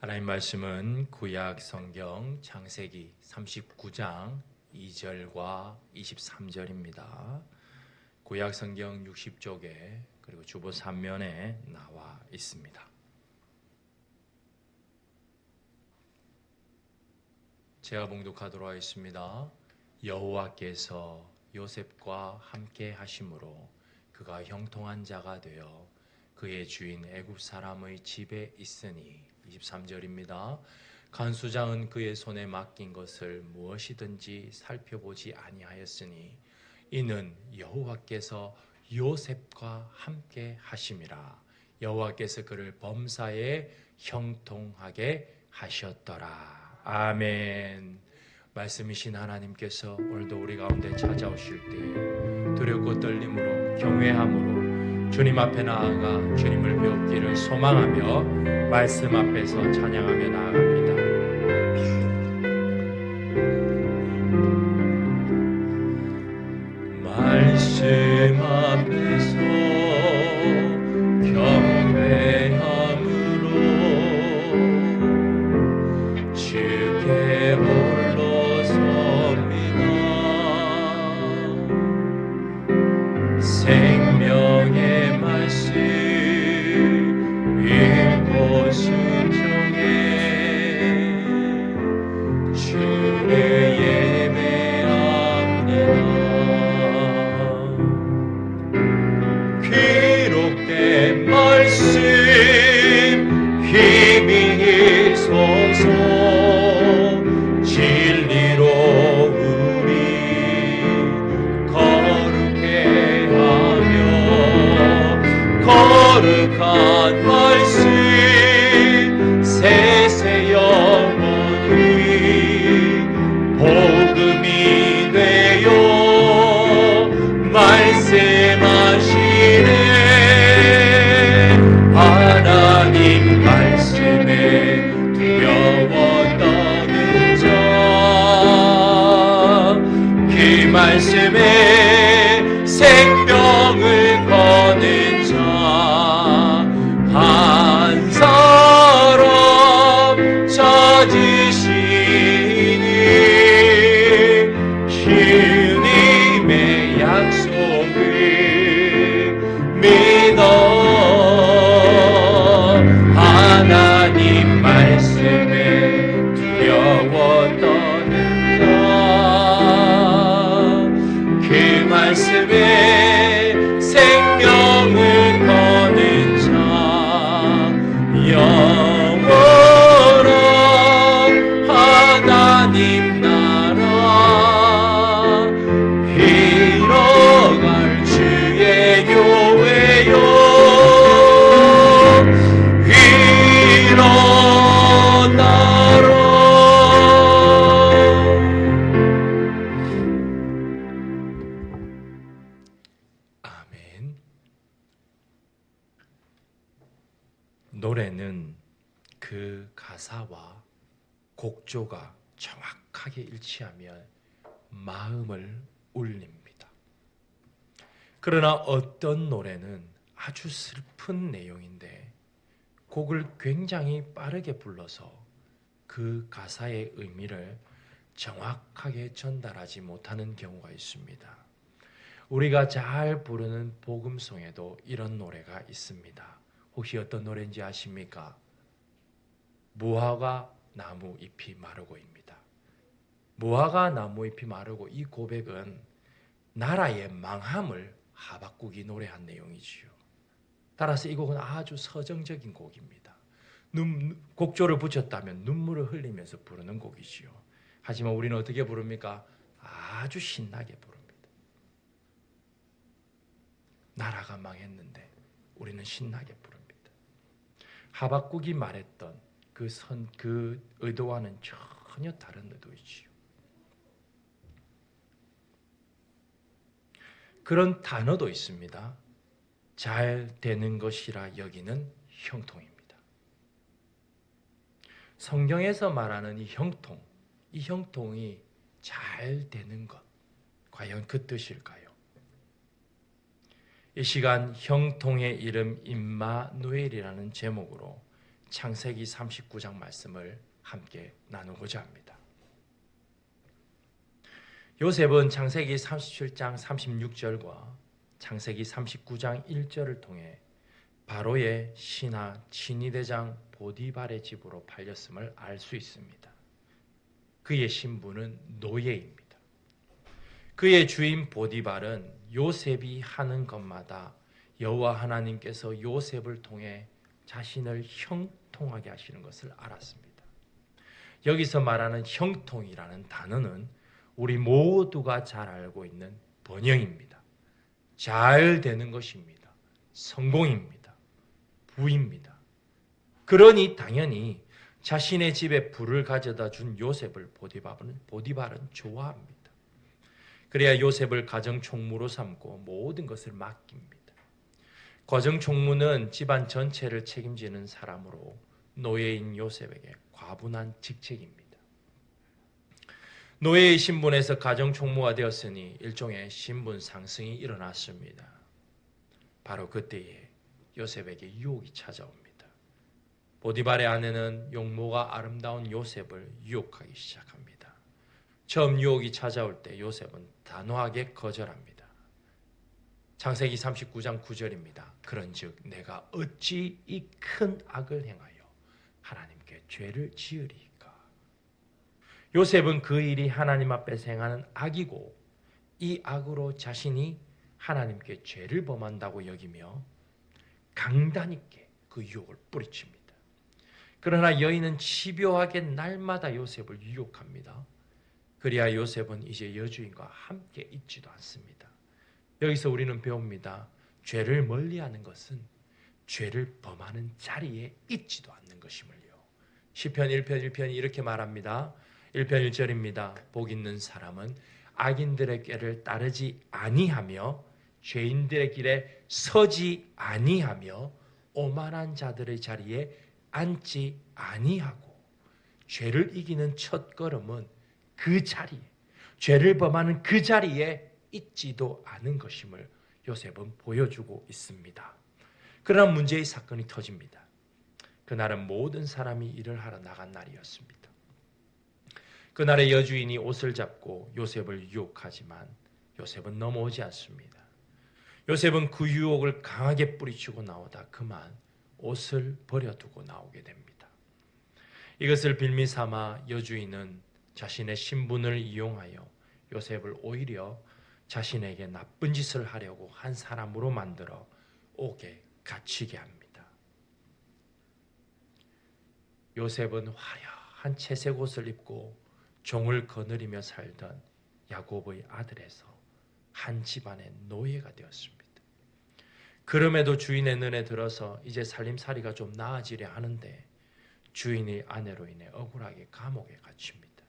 하나님 말씀은 구약 성경 창세기 39장 2절과 23절입니다. 구약 성경 60쪽에 그리고 주보 3면에 나와 있습니다. 제가 봉독하도록 하겠습니다. 여호와께서 요셉과 함께 하심으로 그가 형통한 자가 되어 그의 주인 애굽 사람의 집에 있으니 23절입니다. 간수장은 그의 손에 맡긴 것을 무엇이든지 살펴보지 아니하였으니 이는 여호와께서 요셉과 함께 하심이라. 여호와께서 그를 범사에 형통하게 하셨더라. 아멘. 말씀이신 하나님께서 오늘도 우리 가운데 찾아오실 때 두렵고 떨림으로 경외함으로 주님 앞에 나아가 주님을 배우기를 소망하며 말씀 앞에서 찬양하며 나아갑니다. 말씀 앞에서 경외함으로 주께 홀로 섭니다. 생명의 말씀 읽고 순종해 주를 예배합니다. 기록된 말씀 힘이 있어서 진리로 우리 거룩해 하며 거룩한 말씀 세세 영원히 복음이 되어 말씀하시네. 하나님 말씀에 두려워 떠는 자 그 말씀에 생명을 거는 자 한 사람 찾으시니 주님의 약속을 믿어 하나님 말씀에 두려워 떠는 자 그 말씀에 생명을 거는 자 영원한 하나님 나라 이뤄갈 주의 교회요 일어나라. 아멘. 노래는 그 가사와 곡조가 정확하게 일치하면 마음을 울립니다. 그러나 어떤 노래는 아주 슬픈 내용인데 곡을 굉장히 빠르게 불러서 그 가사의 의미를 정확하게 전달하지 못하는 경우가 있습니다. 우리가 잘 부르는 복음송에도 이런 노래가 있습니다. 혹시 어떤 노래인지 아십니까? 무화과 나무 잎이 마르고입니다. 무화과 나무 잎이 마르고 이 고백은 나라의 망함을 하박국이 노래한 내용이지요. 따라서 이 곡은 아주 서정적인 곡입니다. 곡조를 붙였다면 눈물을 흘리면서 부르는 곡이지요. 하지만 우리는 어떻게 부릅니까? 아주 신나게 부릅니다. 나라가 망했는데 우리는 신나게 부릅니다. 하박국이 말했던 그 의도와는 전혀 다른 의도이지요. 그런 단어도 있습니다. 잘 되는 것이라 여기는 형통입니다. 성경에서 말하는 이 형통이 잘 되는 것, 과연 그 뜻일까요? 이 시간 형통의 이름 임마누엘이라는 제목으로 창세기 39장 말씀을 함께 나누고자 합니다. 요셉은 창세기 37장 36절과 창세기 39장 1절을 통해 바로의 신하 친위대장 보디발의 집으로 팔렸음을 알 수 있습니다. 그의 신분은 노예입니다. 그의 주인 보디발은 요셉이 하는 것마다 여호와 하나님께서 요셉을 통해 자신을 형통하게 하시는 것을 알았습니다. 여기서 말하는 형통이라는 단어는 우리 모두가 잘 알고 있는 번영입니다. 잘 되는 것입니다. 성공입니다. 부입니다. 그러니 당연히 자신의 집에 부를 가져다 준 요셉을 보디발은 좋아합니다. 그래야 요셉을 가정총무로 삼고 모든 것을 맡깁니다. 가정총무는 집안 전체를 책임지는 사람으로 노예인 요셉에게 과분한 직책입니다. 노예의 신분에서 가정총무가 되었으니 일종의 신분 상승이 일어났습니다. 바로 그때에 요셉에게 유혹이 찾아옵니다. 보디발의 아내는 용모가 아름다운 요셉을 유혹하기 시작합니다. 처음 유혹이 찾아올 때 요셉은 단호하게 거절합니다. 창세기 39장 9절입니다. 그런즉 내가 어찌 이 큰 악을 행하여 하나님께 죄를 지으리이까. 요셉은 그 일이 하나님 앞에서 행하는 악이고 이 악으로 자신이 하나님께 죄를 범한다고 여기며 강단 있게 그 유혹을 뿌리칩니다. 그러나 여인은 집요하게 날마다 요셉을 유혹합니다. 그래야 요셉은 이제 여주인과 함께 있지도 않습니다. 여기서 우리는 배웁니다. 죄를 멀리하는 것은 죄를 범하는 자리에 있지도 않는 것임을요. 시편 1편 1편이 이렇게 말합니다. 1편 1절입니다. 복 있는 사람은 악인들의 꾀를 따르지 아니하며 죄인들의 길에 서지 아니하며 오만한 자들의 자리에 앉지 아니하고. 죄를 이기는 첫 걸음은 그 자리에, 죄를 범하는 그 자리에 있지도 않은 것임을 요셉은 보여주고 있습니다. 그러나 문제의 사건이 터집니다. 그날은 모든 사람이 일을 하러 나간 날이었습니다. 그날의 여주인이 옷을 잡고 요셉을 유혹하지만 요셉은 넘어오지 않습니다. 요셉은 그 유혹을 강하게 뿌리치고 나오다 그만 옷을 버려두고 나오게 됩니다. 이것을 빌미 삼아 여주인은 자신의 신분을 이용하여 요셉을 오히려 자신에게 나쁜 짓을 하려고 한 사람으로 만들어 옥에 갇히게 합니다. 요셉은 화려한 채색 옷을 입고 종을 거느리며 살던 야곱의 아들에서 한 집안의 노예가 되었습니다. 그럼에도 주인의 눈에 들어서 이제 살림살이가 좀 나아지려 하는데 주인의 아내로 인해 억울하게 감옥에 갇힙니다.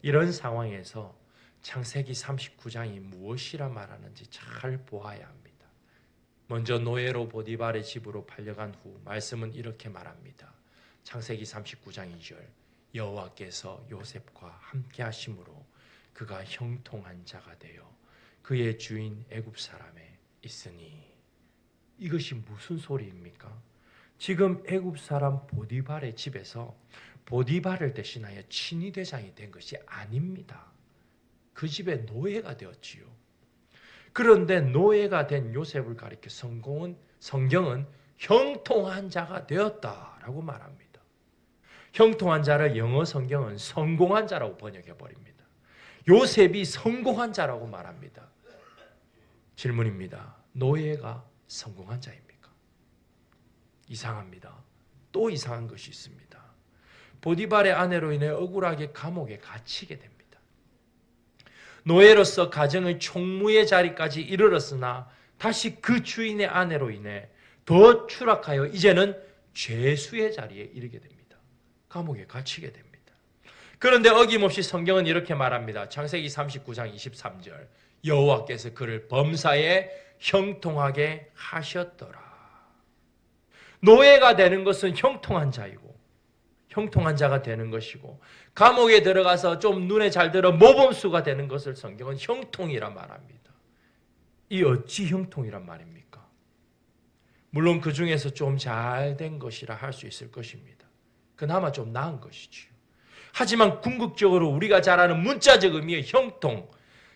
이런 상황에서 창세기 39장이 무엇이라 말하는지 잘 보아야 합니다. 먼저 노예로 보디발의 집으로 팔려간 후 말씀은 이렇게 말합니다. 창세기 39장 2절 여호와께서 요셉과 함께 하심으로 그가 형통한 자가 되어 그의 주인 애굽 사람에 있으니. 이것이 무슨 소리입니까? 지금 애굽 사람 보디발의 집에서 보디발을 대신하여 친위대장이 된 것이 아닙니다. 그 집의 노예가 되었지요. 그런데 노예가 된 요셉을 가리켜 성경은 형통한 자가 되었다라고 말합니다. 형통한 자를 영어 성경은 성공한 자라고 번역해 버립니다. 요셉이 성공한 자라고 말합니다. 질문입니다. 노예가 성공한 자입니까? 이상합니다. 또 이상한 것이 있습니다. 보디발의 아내로 인해 억울하게 감옥에 갇히게 됩니다. 노예로서 가정의 총무의 자리까지 이르렀으나 다시 그 주인의 아내로 인해 더 추락하여 이제는 죄수의 자리에 이르게 됩니다. 감옥에 갇히게 됩니다. 그런데 어김없이 성경은 이렇게 말합니다. 창세기 39장 23절 여호와께서 그를 범사에 형통하게 하셨더라. 노예가 되는 것은 형통한 자이고 형통한 자가 되는 것이고 감옥에 들어가서 좀 눈에 잘 들어 모범수가 되는 것을 성경은 형통이라 말합니다. 이 어찌 형통이란 말입니까? 물론 그 중에서 좀 잘 된 것이라 할 수 있을 것입니다. 그나마 좀 나은 것이지요. 하지만 궁극적으로 우리가 잘 아는 문자적 의미의 형통,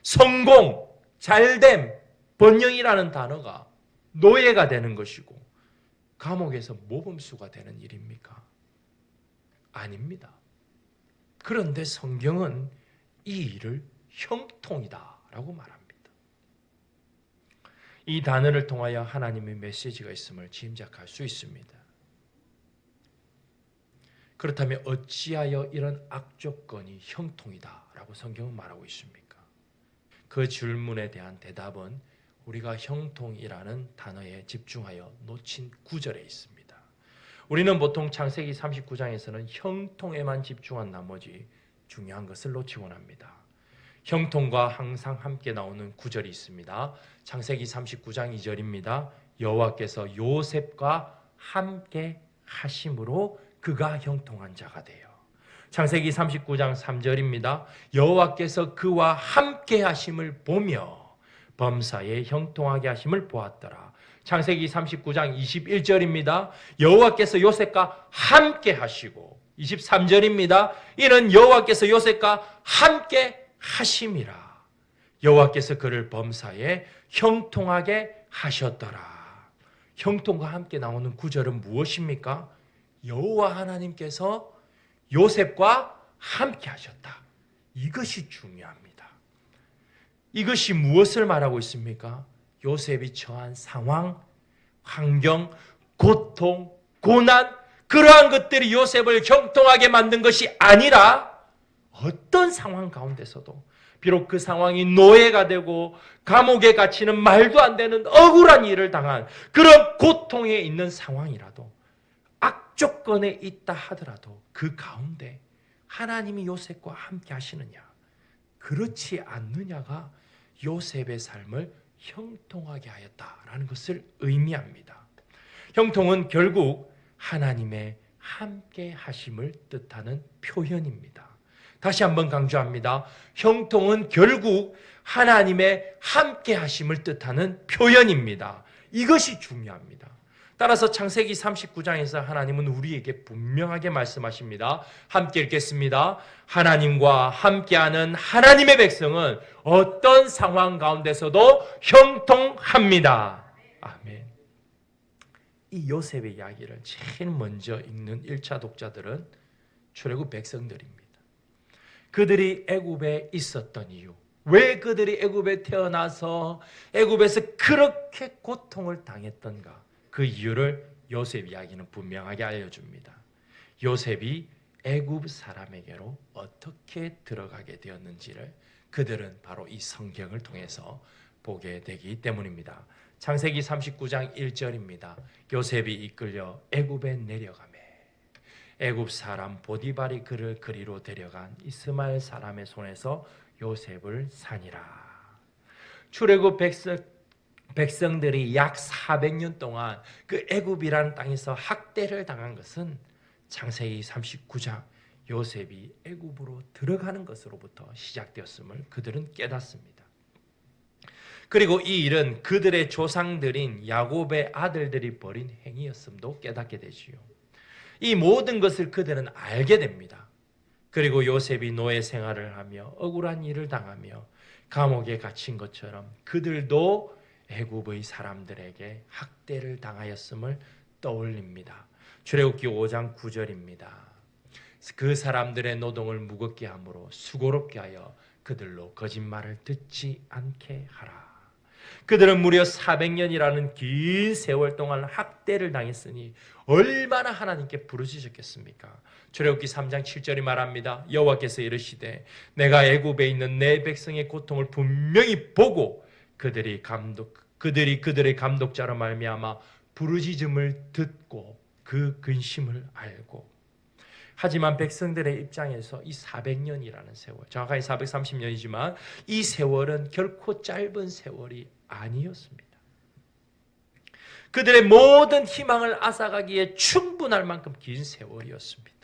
성공, 잘됨, 번영이라는 단어가 노예가 되는 것이고 감옥에서 모범수가 되는 일입니까? 아닙니다. 그런데 성경은 이 일을 형통이다라고 말합니다. 이 단어를 통하여 하나님의 메시지가 있음을 짐작할 수 있습니다. 그렇다면 어찌하여 이런 악조건이 형통이다라고 성경은 말하고 있습니까? 그 질문에 대한 대답은 우리가 형통이라는 단어에 집중하여 놓친 구절에 있습니다. 우리는 보통 창세기 39장에서는 형통에만 집중한 나머지 중요한 것을 놓치곤 합니다. 형통과 항상 함께 나오는 구절이 있습니다. 창세기 39장 2절입니다. 여호와께서 요셉과 함께 하심으로 그가 형통한 자가 돼요. 창세기 39장 3절입니다. 여호와께서 그와 함께 하심을 보며 범사에 형통하게 하심을 보았더라. 창세기 39장 21절입니다. 여호와께서 요셉과 함께 하시고 23절입니다. 이는 여호와께서 요셉과 함께 하심이라. 여호와께서 그를 범사에 형통하게 하셨더라. 형통과 함께 나오는 구절은 무엇입니까? 여호와 하나님께서 요셉과 함께 하셨다. 이것이 중요합니다. 이것이 무엇을 말하고 있습니까? 요셉이 처한 상황, 환경, 고통, 고난, 그러한 것들이 요셉을 형통하게 만든 것이 아니라 어떤 상황 가운데서도 비록 그 상황이 노예가 되고 감옥에 갇히는 말도 안 되는 억울한 일을 당한 그런 고통에 있는 상황이라도 악조건에 있다 하더라도 그 가운데 하나님이 요셉과 함께 하시느냐, 그렇지 않느냐가 요셉의 삶을 형통하게 하였다라는 것을 의미합니다. 형통은 결국 하나님의 함께 하심을 뜻하는 표현입니다. 다시 한번 강조합니다. 형통은 결국 하나님의 함께 하심을 뜻하는 표현입니다. 이것이 중요합니다. 따라서 창세기 39장에서 하나님은 우리에게 분명하게 말씀하십니다. 함께 읽겠습니다. 하나님과 함께하는 하나님의 백성은 어떤 상황 가운데서도 형통합니다. 아멘. 이 요셉의 이야기를 제일 먼저 읽는 1차 독자들은 출애굽 백성들입니다. 그들이 애굽에 있었던 이유, 왜 그들이 애굽에 태어나서 애굽에서 그렇게 고통을 당했던가, 그 이유를 요셉 이야기는 분명하게 알려줍니다. 요셉이 애굽 사람에게로 어떻게 들어가게 되었는지를 그들은 바로 이 성경을 통해서 보게 되기 때문입니다. 창세기 39장 1절입니다. 요셉이 이끌려 애굽에 내려가매 애굽 사람 보디발이 그를 그리로 데려간 이스마엘 사람의 손에서 요셉을 산이라. 출애굽 백성들이 약 400년 동안 그 애굽이라는 땅에서 학대를 당한 것은 창세기 39장 요셉이 애굽으로 들어가는 것으로부터 시작되었음을 그들은 깨닫습니다. 그리고 이 일은 그들의 조상들인 야곱의 아들들이 벌인 행위였음도 깨닫게 되지요. 이 모든 것을 그들은 알게 됩니다. 그리고 요셉이 노예 생활을 하며 억울한 일을 당하며 감옥에 갇힌 것처럼 그들도 애굽의 사람들에게 학대를 당하였음을 떠올립니다. 출애굽기 5장 9절입니다. 그 사람들의 노동을 무겁게 함으로 수고롭게 하여 그들로 거짓말을 듣지 않게 하라. 그들은 무려 400년이라는 긴 세월 동안 학대를 당했으니 얼마나 하나님께 부르짖었겠습니까? 출애굽기 3장 7절이 말합니다. 여호와께서 이르시되 내가 애굽에 있는 내 백성의 고통을 분명히 보고 그들이 그들의 감독자로 말미암아 부르짖음을 듣고 그 근심을 알고. 하지만 백성들의 입장에서 이 400년이라는 세월, 정확하게 430년이지만 이 세월은 결코 짧은 세월이 아니었습니다. 그들의 모든 희망을 앗아가기에 충분할 만큼 긴 세월이었습니다.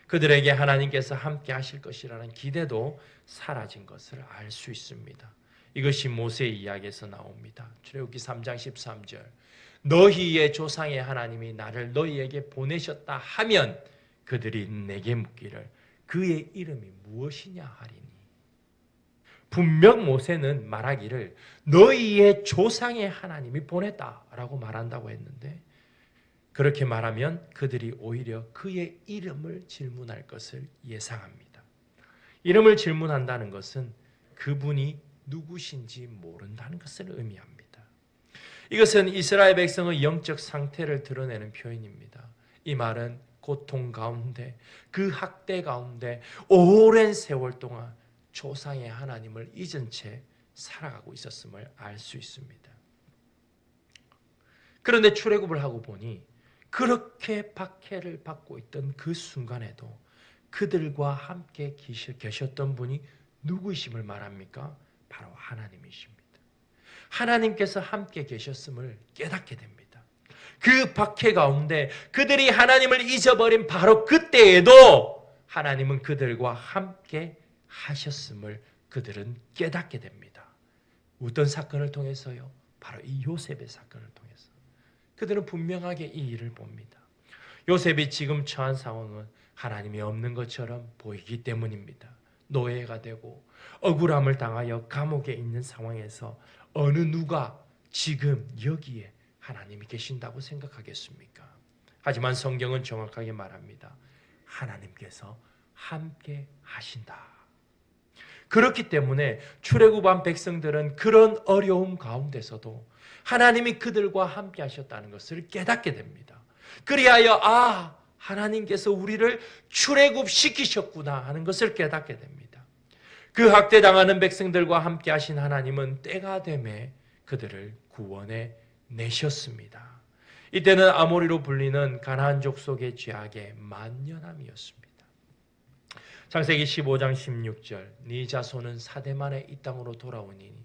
그들에게 하나님께서 함께 하실 것이라는 기대도 사라진 것을 알 수 있습니다. 이것이 모세의 이야기에서 나옵니다. 출애굽기 3장 13절. 너희의 조상의 하나님이 나를 너희에게 보내셨다 하면 그들이 내게 묻기를 그의 이름이 무엇이냐 하리니. 분명 모세는 말하기를 너희의 조상의 하나님이 보냈다라고 말한다고 했는데, 그렇게 말하면 그들이 오히려 그의 이름을 질문할 것을 예상합니다. 이름을 질문한다는 것은 그분이 누구신지 모른다는 것을 의미합니다. 이것은 이스라엘 백성의 영적 상태를 드러내는 표현입니다. 이 말은 고통 가운데, 그 학대 가운데 오랜 세월 동안 조상의 하나님을 잊은 채 살아가고 있었음을 알 수 있습니다. 그런데 출애굽을 하고 보니 그렇게 박해를 받고 있던 그 순간에도 그들과 함께 계셨던 분이 누구이심을 말합니까? 바로 하나님이십니다. 하나님께서 함께 계셨음을 깨닫게 됩니다. 그 박해 가운데 그들이 하나님을 잊어버린 바로 그때에도 하나님은 그들과 함께 하셨음을 그들은 깨닫게 됩니다. 어떤 사건을 통해서요? 바로 이 요셉의 사건을 통해서. 그들은 분명하게 이 일을 봅니다. 요셉이 지금 처한 상황은 하나님이 없는 것처럼 보이기 때문입니다. 노예가 되고 억울함을 당하여 감옥에 있는 상황에서 어느 누가 지금 여기에 하나님이 계신다고 생각하겠습니까? 하지만 성경은 정확하게 말합니다. 하나님께서 함께 하신다. 그렇기 때문에 출애굽한 백성들은 그런 어려움 가운데서도 하나님이 그들과 함께 하셨다는 것을 깨닫게 됩니다. 그리하여 하나님께서 우리를 출애굽시키셨구나 하는 것을 깨닫게 됩니다. 그 학대당하는 백성들과 함께 하신 하나님은 때가 되매 그들을 구원해 내셨습니다. 이때는 아모리로 불리는 가나안 족속의 죄악의 만연함이었습니다. 창세기 15장 16절 네 자손은 사대 만에 이 땅으로 돌아오니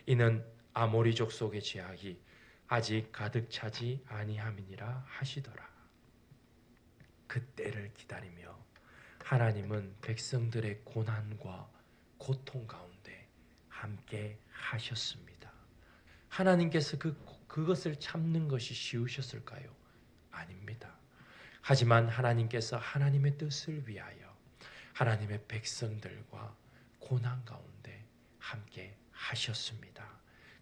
이는 아모리 족속의 죄악이 아직 가득 차지 아니함이니라 하시더라. 그 때를 기다리며 하나님은 백성들의 고난과 고통 가운데 함께 하셨습니다. 하나님께서 그것을 참는 것이 쉬우셨을까요? 아닙니다. 하지만 하나님께서 하나님의 뜻을 위하여 하나님의 백성들과 고난 가운데 함께 하셨습니다.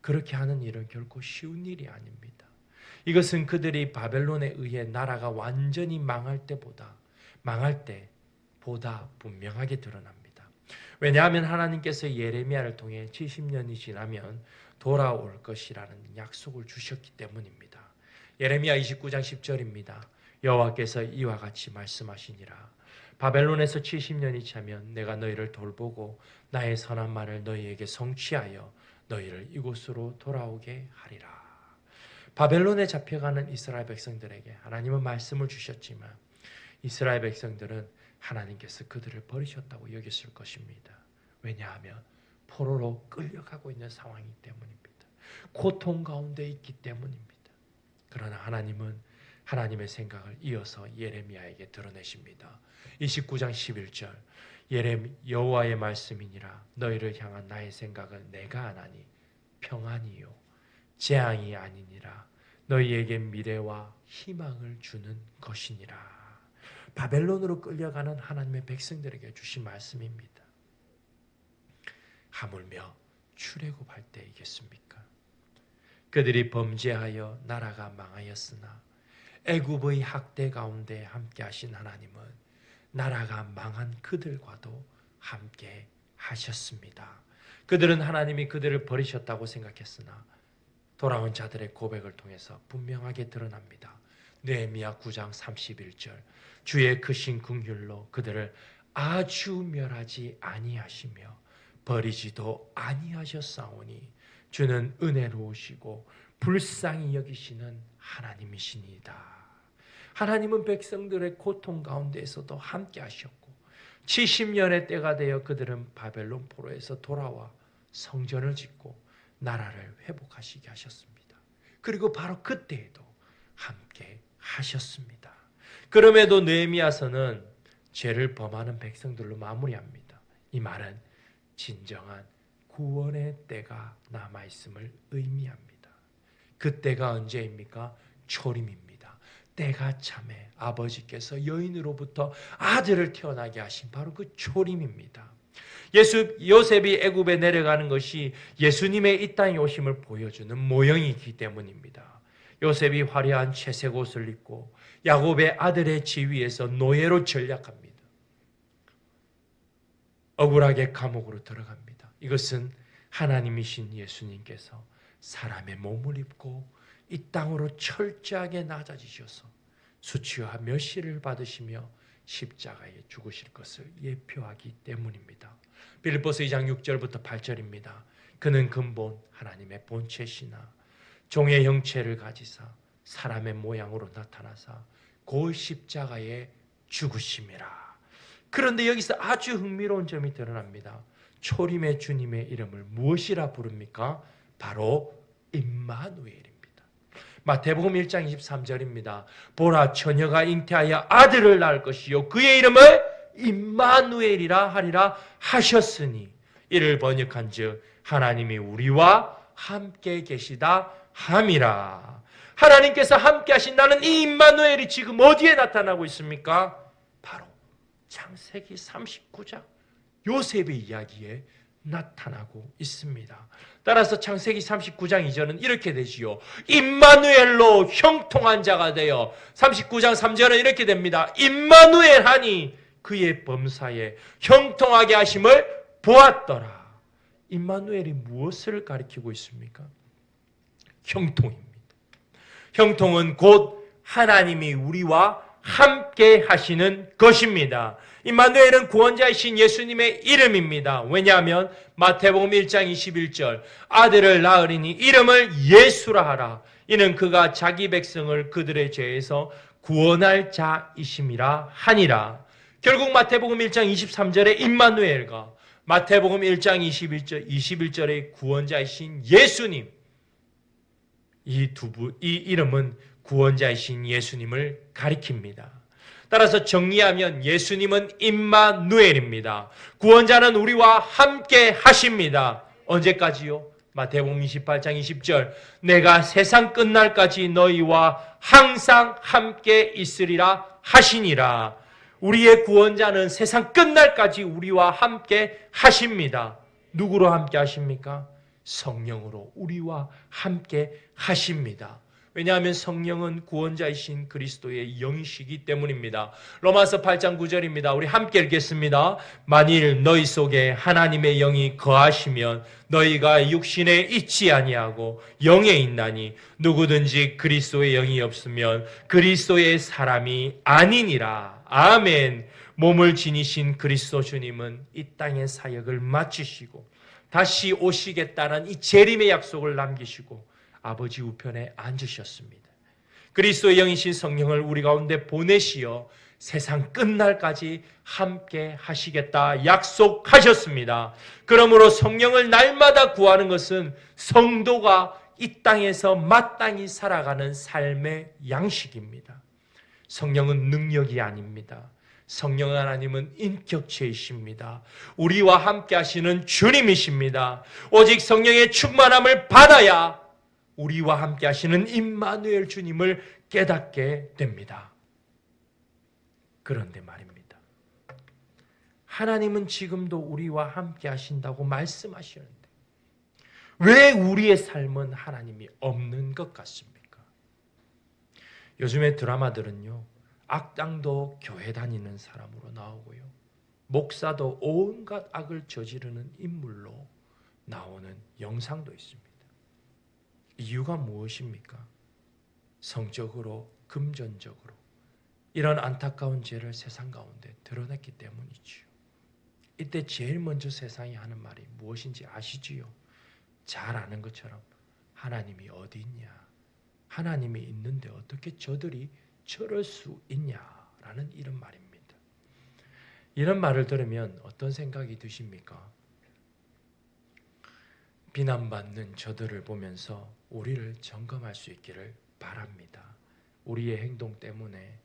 그렇게 하는 일은 결코 쉬운 일이 아닙니다. 이것은 그들이 바벨론에 의해 나라가 완전히 망할 때보다 분명하게 드러납니다. 왜냐하면 하나님께서 예레미야를 통해 70년이 지나면 돌아올 것이라는 약속을 주셨기 때문입니다. 예레미야 29장 10절입니다. 여호와께서 이와 같이 말씀하시니라. 바벨론에서 70년이 차면 내가 너희를 돌보고 나의 선한 말을 너희에게 성취하여 너희를 이곳으로 돌아오게 하리라. 바벨론에 잡혀가는 이스라엘 백성들에게 하나님은 말씀을 주셨지만 이스라엘 백성들은 하나님께서 그들을 버리셨다고 여겼을 것입니다. 왜냐하면 포로로 끌려가고 있는 상황이기 때문입니다. 고통 가운데 있기 때문입니다. 그러나 하나님은 하나님의 생각을 이어서 예레미야에게 드러내십니다. 29장 11절 여호와의 말씀이니라 너희를 향한 나의 생각은 내가 아나니 평안이요 재앙이 아니니라 너희에게 미래와 희망을 주는 것이니라. 바벨론으로 끌려가는 하나님의 백성들에게 주신 말씀입니다. 하물며 출애굽할 때이겠습니까? 그들이 범죄하여 나라가 망하였으나 애굽의 학대 가운데 함께 하신 하나님은 나라가 망한 그들과도 함께 하셨습니다. 그들은 하나님이 그들을 버리셨다고 생각했으나 돌아온 자들의 고백을 통해서 분명하게 드러납니다. 느헤미야 9장 31절 주의 크신 긍휼로 그들을 아주 멸하지 아니하시며 버리지도 아니하셨사오니 주는 은혜로우시고 불쌍히 여기시는 하나님이시니이다. 하나님은 백성들의 고통 가운데에서도 함께 하셨고 70년의 때가 되어 그들은 바벨론 포로에서 돌아와 성전을 짓고 나라를 회복하시게 하셨습니다. 그리고 바로 그때에도 함께 하셨습니다. 그럼에도 느헤미야서는 죄를 범하는 백성들로 마무리합니다. 이 말은 진정한 구원의 때가 남아있음을 의미합니다. 그때가 언제입니까? 초림입니다. 때가 참에 아버지께서 여인으로부터 아들을 태어나게 하신 바로 그 초림입니다. 요셉이 애굽에 내려가는 것이 예수님의 이 땅에 오심을 보여주는 모형이기 때문입니다. 요셉이 화려한 채색 옷을 입고 야곱의 아들의 지위에서 노예로 전락합니다. 억울하게 감옥으로 들어갑니다. 이것은 하나님이신 예수님께서 사람의 몸을 입고 이 땅으로 철저하게 낮아지셔서 수치와 멸시를 받으시며 십자가에 죽으실 것을 예표하기 때문입니다. 빌립보서 2장 6절부터 8절입니다. 그는 근본 하나님의 본체시나 종의 형체를 가지사 사람의 모양으로 나타나사 그 십자가에 죽으심이라. 그런데 여기서 아주 흥미로운 점이 드러납니다. 초림의 주님의 이름을 무엇이라 부릅니까? 바로 임마누엘입니다. 마태복음 1장 23절입니다. 보라, 처녀가 잉태하여 아들을 낳을 것이요 그의 이름을 임마누엘이라 하리라 하셨으니, 이를 번역한즉 하나님이 우리와 함께 계시다 함이라. 하나님께서 함께 하신다는 이 임마누엘이 지금 어디에 나타나고 있습니까? 바로 창세기 39장 요셉의 이야기에 나타나고 있습니다. 따라서 창세기 39장 2절은 이렇게 되지요. 임마누엘로 형통한 자가 되어, 39장 3절은 이렇게 됩니다. 임마누엘 하니 그의 범사에 형통하게 하심을 보았더라. 임마누엘이 무엇을 가리키고 있습니까? 형통입니다. 형통은 곧 하나님이 우리와 함께 하시는 것입니다. 임마누엘은 구원자이신 예수님의 이름입니다. 왜냐하면 마태복음 1장 21절 아들을 낳으리니 이름을 예수라 하라. 이는 그가 자기 백성을 그들의 죄에서 구원할 자이심이라 하니라. 결국 마태복음 1장 23절의 임마누엘과 마태복음 1장 21절의 구원자이신 예수님, 이 이름은 구원자이신 예수님을 가리킵니다. 따라서 정리하면 예수님은 임마누엘입니다. 구원자는 우리와 함께 하십니다. 언제까지요? 마태복음 28장 20절 내가 세상 끝날까지 너희와 항상 함께 있으리라 하시니라. 우리의 구원자는 세상 끝날까지 우리와 함께 하십니다. 누구로 함께 하십니까? 성령으로 우리와 함께 하십니다. 왜냐하면 성령은 구원자이신 그리스도의 영이시기 때문입니다. 로마서 8장 9절입니다. 우리 함께 읽겠습니다. 만일 너희 속에 하나님의 영이 거하시면 너희가 육신에 있지 아니하고 영에 있나니 누구든지 그리스도의 영이 없으면 그리스도의 사람이 아니니라. 아멘. 몸을 지니신 그리스도 주님은 이 땅의 사역을 마치시고 다시 오시겠다는 이 재림의 약속을 남기시고 아버지 우편에 앉으셨습니다. 그리스도의 영이신 성령을 우리 가운데 보내시어 세상 끝날까지 함께 하시겠다 약속하셨습니다. 그러므로 성령을 날마다 구하는 것은 성도가 이 땅에서 마땅히 살아가는 삶의 양식입니다. 성령은 능력이 아닙니다. 성령 하나님은 인격체이십니다. 우리와 함께 하시는 주님이십니다. 오직 성령의 충만함을 받아야 우리와 함께 하시는 임마누엘 주님을 깨닫게 됩니다. 그런데 말입니다. 하나님은 지금도 우리와 함께 하신다고 말씀하시는데 왜 우리의 삶은 하나님이 없는 것 같습니까? 요즘의 드라마들은요, 악당도 교회 다니는 사람으로 나오고요, 목사도 온갖 악을 저지르는 인물로 나오는 영상도 있습니다. 이유가 무엇입니까? 성적으로, 금전적으로 이런 안타까운 죄를 세상 가운데 드러냈기 때문이지요. 이때 제일 먼저 세상이 하는 말이 무엇인지 아시지요? 잘 아는 것처럼 하나님이 어디 있냐? 하나님이 있는데 어떻게 저들이 저럴 수 있냐라는 이런 말입니다. 이런 말을 들으면 어떤 생각이 드십니까? 비난받는 저들을 보면서 우리를 점검할 수 있기를 바랍니다. 우리의 행동 때문에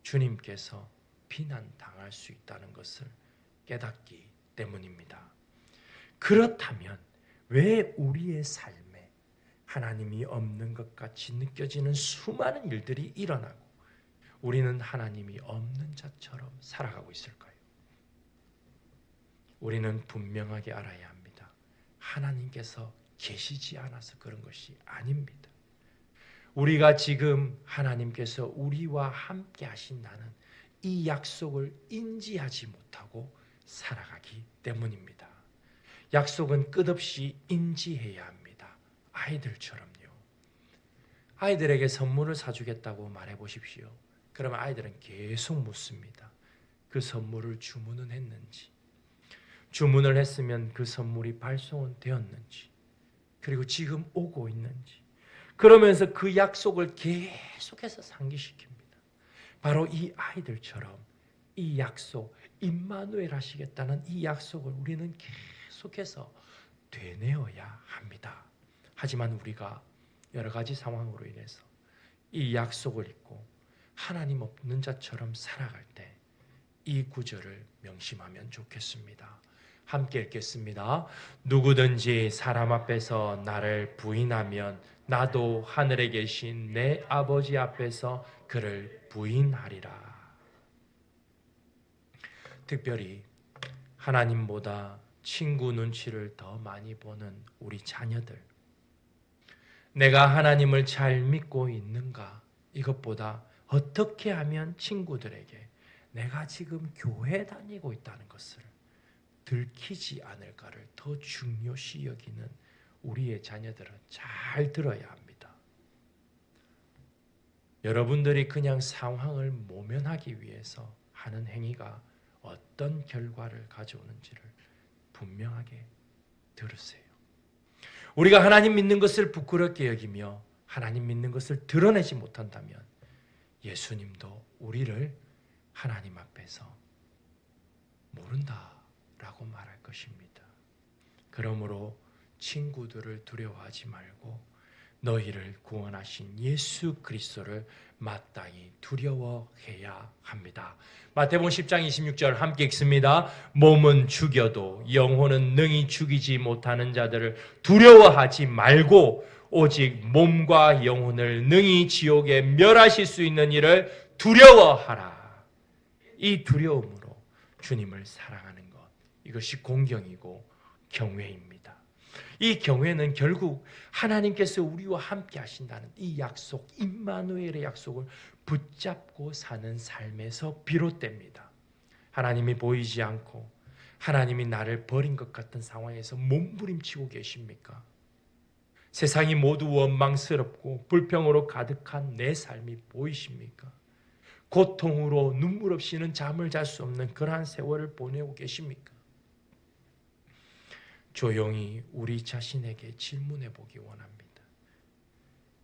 주님께서 비난당할 수 있다는 것을 깨닫기 때문입니다. 그렇다면 왜 우리의 삶에 하나님이 없는 것 같이 느껴지는 수많은 일들이 일어나고 우리는 하나님이 없는 자처럼 살아가고 있을까요? 우리는 분명하게 알아야 합니다. 하나님께서 계시지 않아서 그런 것이 아닙니다. 우리가 지금 하나님께서 우리와 함께 하신다는 이 약속을 인지하지 못하고 살아가기 때문입니다. 약속은 끝없이 인지해야 합니다. 아이들처럼요. 아이들에게 선물을 사주겠다고 말해보십시오. 그러면 아이들은 계속 묻습니다. 그 선물을 주문은 했는지, 주문을 했으면 그 선물이 발송은 되었는지, 그리고 지금 오고 있는지, 그러면서 그 약속을 계속해서 상기시킵니다. 바로 이 아이들처럼 이 약속, 임마누엘 하시겠다는 이 약속을 우리는 계속해서 되뇌어야 합니다. 하지만 우리가 여러 가지 상황으로 인해서 이 약속을 잊고 하나님 없는 자처럼 살아갈 때 이 구절을 명심하면 좋겠습니다. 함께 읽겠습니다. 누구든지 사람 앞에서 나를 부인하면 나도 하늘에 계신 내 아버지 앞에서 그를 부인하리라. 특별히 하나님보다 친구 눈치를 더 많이 보는 우리 자녀들, 내가 하나님을 잘 믿고 있는가, 이것보다 어떻게 하면 친구들에게 내가 지금 교회 다니고 있다는 것을 들키지 않을까를 더 중요시 여기는 우리의 자녀들은 잘 들어야 합니다. 여러분들이 그냥 상황을 모면하기 위해서 하는 행위가 어떤 결과를 가져오는지를 분명하게 들으세요. 우리가 하나님 믿는 것을 부끄럽게 여기며 하나님 믿는 것을 드러내지 못한다면 예수님도 우리를 하나님 앞에서 모른다라고 말할 것입니다. 그러므로 친구들을 두려워하지 말고 너희를 구원하신 예수 그리스도를 마땅히 두려워해야 합니다. 마태복음 10장 26절 함께 읽습니다. 몸은 죽여도 영혼은 능히 죽이지 못하는 자들을 두려워하지 말고 오직 몸과 영혼을 능히 지옥에 멸하실 수 있는 이를 두려워하라. 이 두려움으로 주님을 사랑하는 것, 이것이 공경이고 경외입니다. 이 경외는 결국 하나님께서 우리와 함께 하신다는 이 약속, 임마누엘의 약속을 붙잡고 사는 삶에서 비롯됩니다. 하나님이 보이지 않고 하나님이 나를 버린 것 같은 상황에서 몸부림치고 계십니까? 세상이 모두 원망스럽고 불평으로 가득한 내 삶이 보이십니까? 고통으로 눈물 없이는 잠을 잘 수 없는 그러한 세월을 보내고 계십니까? 조용히 우리 자신에게 질문해 보기 원합니다.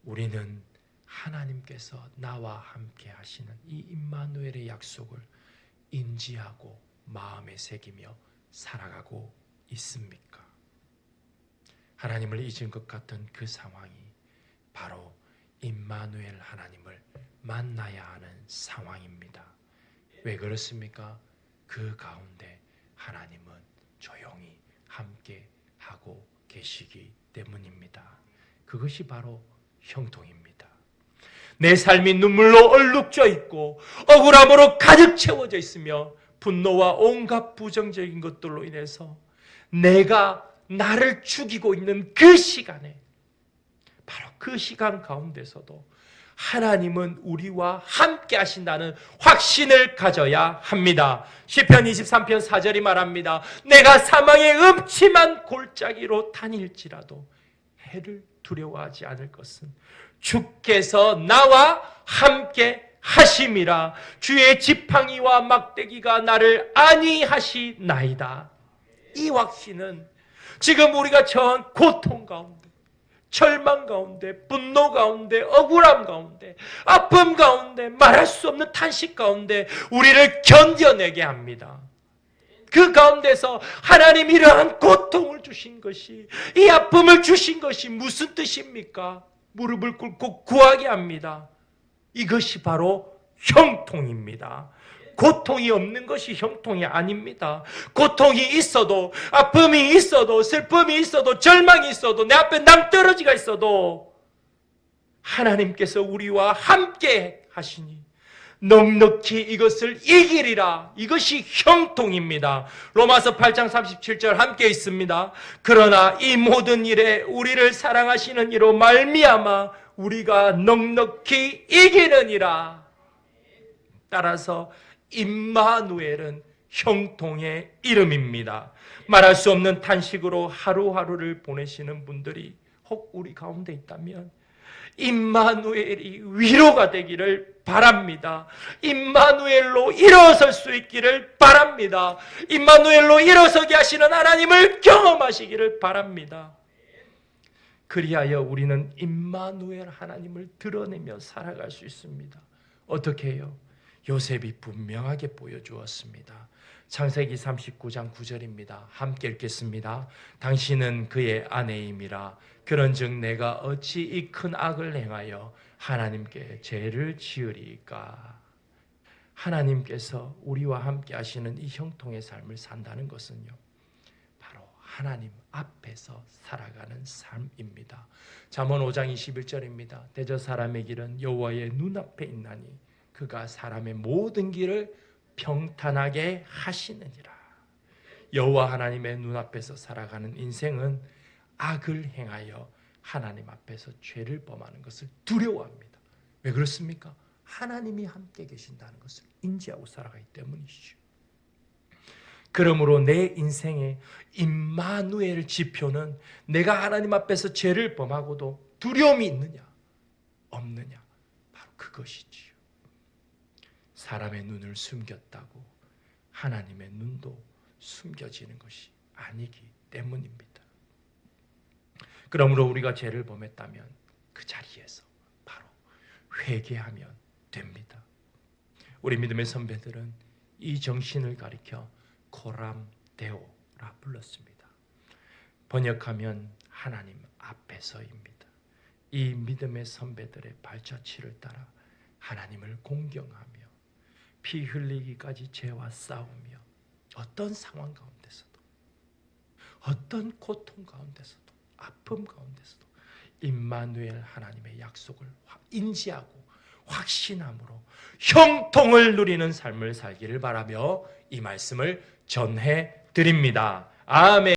우리는 하나님께서 나와 함께 하시는 이 임마누엘의 약속을 인지하고 마음에 새기며 살아가고 있습니까? 하나님을 잊은 것 같은 그 상황이 바로 임마누엘 하나님을 만나야 하는 상황입니다. 왜 그렇습니까? 그 가운데 하나님은 조용히 함께 하고 계시기 때문입니다. 그것이 바로 형통입니다. 내 삶이 눈물로 얼룩져 있고 억울함으로 가득 채워져 있으며 분노와 온갖 부정적인 것들로 인해서 내가 나를 죽이고 있는 그 시간에, 바로 그 시간 가운데서도 하나님은 우리와 함께 하신다는 확신을 가져야 합니다. 시편 23편 4절이 말합니다. 내가 사망의 음침한 골짜기로 다닐지라도 해를 두려워하지 않을 것은 주께서 나와 함께 하심이라. 주의 지팡이와 막대기가 나를 안위하시나이다. 이 확신은 지금 우리가 처한 고통 가운데, 절망 가운데, 분노 가운데, 억울함 가운데, 아픔 가운데, 말할 수 없는 탄식 가운데 우리를 견뎌내게 합니다. 그 가운데서 하나님 이러한 고통을 주신 것이, 이 아픔을 주신 것이 무슨 뜻입니까? 무릎을 꿇고 구하게 합니다. 이것이 바로 형통입니다. 고통이 없는 것이 형통이 아닙니다. 고통이 있어도, 아픔이 있어도, 슬픔이 있어도, 절망이 있어도, 내 앞에 낭떠러지가 있어도 하나님께서 우리와 함께 하시니 넉넉히 이것을 이기리라. 이것이 형통입니다. 로마서 8장 37절 함께 있습니다. 그러나 이 모든 일에 우리를 사랑하시는 이로 말미암아 우리가 넉넉히 이기느니라. 따라서 임마누엘은 형통의 이름입니다. 말할 수 없는 탄식으로 하루하루를 보내시는 분들이 혹 우리 가운데 있다면 임마누엘이 위로가 되기를 바랍니다. 임마누엘로 일어설 수 있기를 바랍니다. 임마누엘로 일어서게 하시는 하나님을 경험하시기를 바랍니다. 그리하여 우리는 임마누엘 하나님을 드러내며 살아갈 수 있습니다. 어떻게 해요? 요셉이 분명하게 보여주었습니다. 창세기 39장 9절입니다. 함께 읽겠습니다. 당신은 그의 아내임이라. 그런즉 내가 어찌 이 큰 악을 행하여 하나님께 죄를 지으리까. 하나님께서 우리와 함께 하시는 이 형통의 삶을 산다는 것은요, 바로 하나님 앞에서 살아가는 삶입니다. 잠언 5장 21절입니다. 대저 사람의 길은 여호와의 눈앞에 있나니 그가 사람의 모든 길을 평탄하게 하시느니라. 여호와 하나님의 눈앞에서 살아가는 인생은 악을 행하여 하나님 앞에서 죄를 범하는 것을 두려워합니다. 왜 그렇습니까? 하나님이 함께 계신다는 것을 인지하고 살아가기 때문이시죠. 그러므로 내 인생의 임마누엘 지표는 내가 하나님 앞에서 죄를 범하고도 두려움이 있느냐 없느냐, 바로 그것이지요. 사람의 눈을 숨겼다고 하나님의 눈도 숨겨지는 것이 아니기 때문입니다. 그러므로 우리가 죄를 범했다면 그 자리에서 바로 회개하면 됩니다. 우리 믿음의 선배들은 이 정신을 가리켜 코람데오라 불렀습니다. 번역하면 하나님 앞에서입니다. 이 믿음의 선배들의 발자취를 따라 하나님을 공경하며 피 흘리기까지 죄와 싸우며 어떤 상황 가운데서도, 어떤 고통 가운데서도, 아픔 가운데서도 임마누엘 하나님의 약속을 인지하고 확신함으로 형통을 누리는 삶을 살기를 바라며 이 말씀을 전해 드립니다. 아멘.